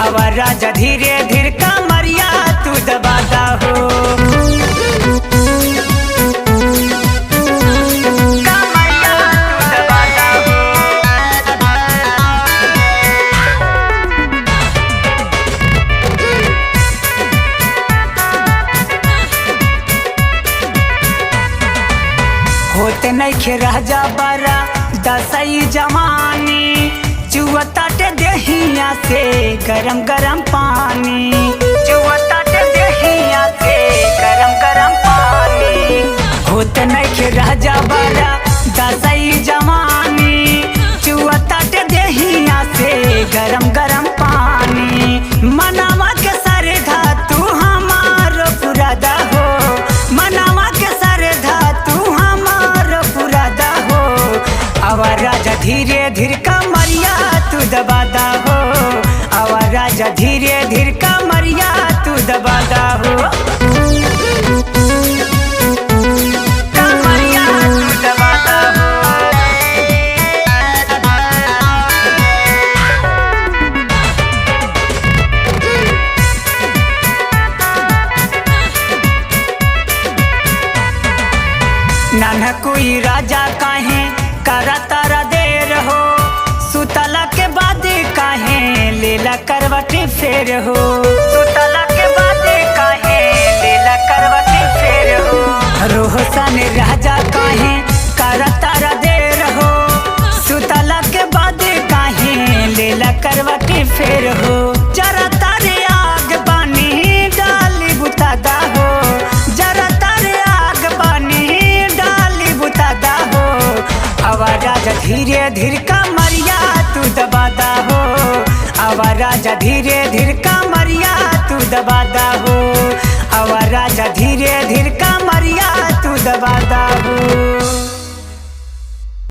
आवा राजा धीरे धीरे कमरिया तू दबादा हो। कमरिया तू दबादा हो। होते नइखे राजा बारा दसई जवानी, चुअताटे देहिया से गरम गरम पानी, चुअताटे देहिया से गरम गरम पानी। होते नइखे राजा बारा दसई जवानी, चुअताटे देहिया से गरम गरम पानी। मनावा के सरधा तू हमारो पुरादा हो, मनावा के सरधा तू हमारो पुरादा हो। आवा राजा धीरे धीरे कमरिया तू दबादा हो, आवा राजा धीरे धीरे कमरिया तू दबादा हो। कमरिया तू दबादा हो। नाना कोई राजा काहे करा तारा देर हो, सुतला के बाद काहे लेला करवटी फेर हो, सुतला के बाद काहे लेला करवटी फेर हो। रोहसन राजा काहे करा तारा देर हो, सुतला के बाद काहे लेला करवटी फेर हो। जरा तारे आग पानी डाली बुतादा हो, जरा तारे आग पानी डाली बुतादा हो। आवा राजा धीरे धीरे कमरिया तू दबादा हो, आवा राजा धीरे धीरे कमरिया तू दबादा हो, आवा राजा धीरे धीरे कमरिया तू दबादा हो।